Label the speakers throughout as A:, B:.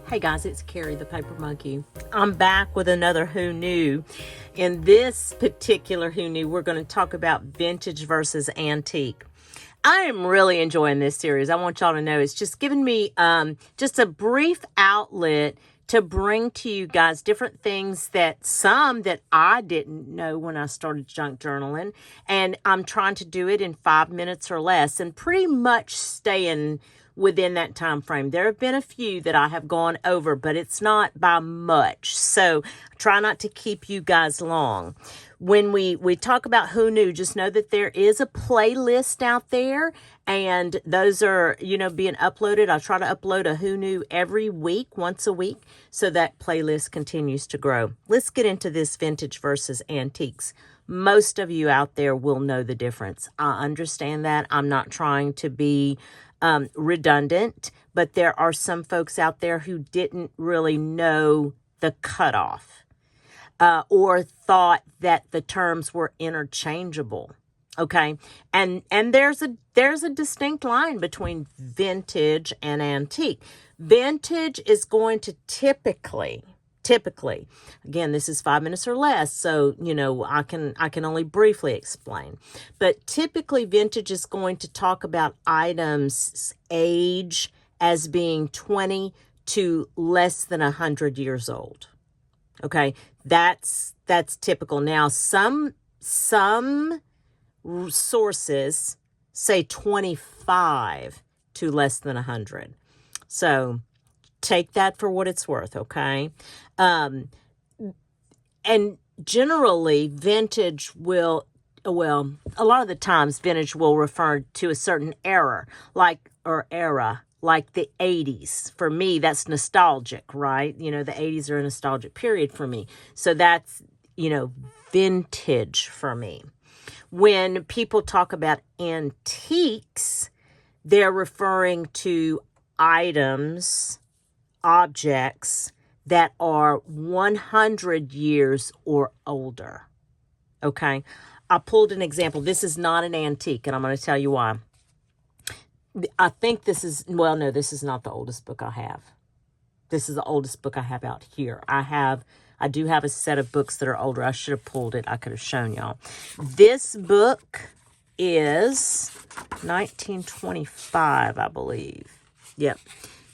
A: Hey guys, it's Carrie the Paper Monkey. I'm back with another Who Knew. In this particular Who Knew, we're going to talk about vintage versus antique. I am really enjoying this series. I want y'all to know it's just giving me just a brief outlet to bring to you guys different things that I didn't know when I started junk journaling. And I'm trying to do it in 5 minutes or less and pretty much staying within that time frame. There have been a few that I have gone over, but it's not by much. So try not to keep you guys long. When we talk about Who Knew, just know that there is a playlist out there, and those are, being uploaded. I try to upload a Who Knew every week, once a week, so that playlist continues to grow. Let's get into this vintage versus antiques. Most of you out there will know the difference. I understand that. I'm not trying to be redundant, but there are some folks out there who didn't really know the cutoff or thought that the terms were interchangeable. Okay. And there's a distinct line between vintage and antique. Vintage is going to typically, again, this is 5 minutes or less, so I can only briefly explain, but typically vintage is going to talk about items age as being 20 to less than 100 years old. Okay, that's typical. Now some sources say 25 to less than 100, so take that for what it's worth, okay? And generally, vintage will, a lot of the times, vintage will refer to a certain era, like the 80s. For me, that's nostalgic, right? The 80s are a nostalgic period for me. So that's, vintage for me. When people talk about antiques, they're referring to items, objects that are 100 years or older. Okay, I pulled an example. This is not an antique, and I'm going to tell you why. I think this is not the oldest book I have. This is the oldest book I have out here. I do have a set of books that are older. I should have pulled it. I could have shown y'all. This book is 1925, I believe. Yep.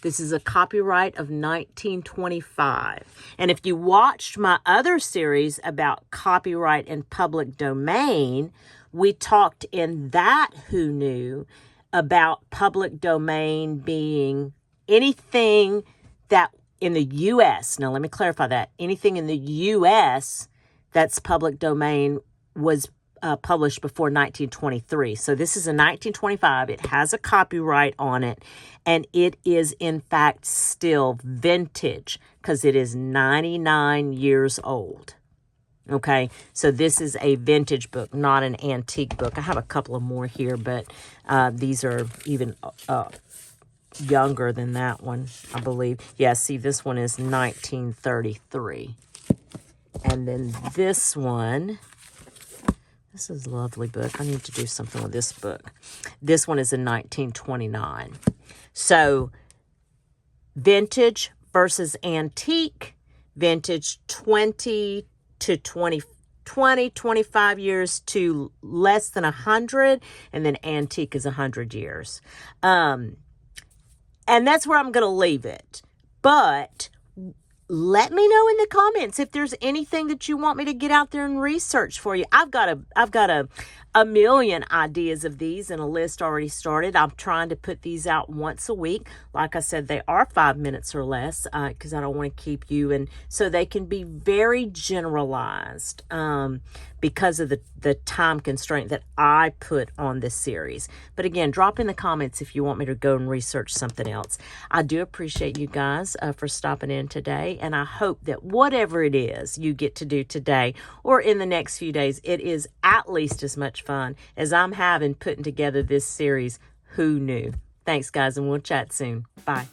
A: This is a copyright of 1925. And if you watched my other series about copyright and public domain, we talked in that Who Knew about public domain being anything that in the U.S., now let me clarify that, anything in the U.S. that's public domain was published before 1923. So this is a 1925. It has a copyright on it, and it is in fact still vintage because it is 99 years old. Okay, so this is a vintage book, not an antique book. I have a couple of more here, but these are even younger than that one, I believe. Yeah, see, this one is 1933. And then this one, this is a lovely book. I need to do something with this book. This one is in 1929. So vintage versus antique. Vintage 20 to 25 years to less than 100. And then antique is 100 years. And that's where I'm going to leave it. But let me know in the comments if there's anything that you want me to get out there and research for you. I've got a million ideas of these and a list already started. I'm trying to put these out once a week. Like I said, they are 5 minutes or less because I don't want to keep you. And so they can be very generalized because of the time constraint that I put on this series. But again, drop in the comments if you want me to go and research something else. I do appreciate you guys for stopping in today. And I hope that whatever it is you get to do today or in the next few days, it is at least as much fun as I'm having putting together this series, Who Knew? Thanks, guys, and we'll chat soon. Bye.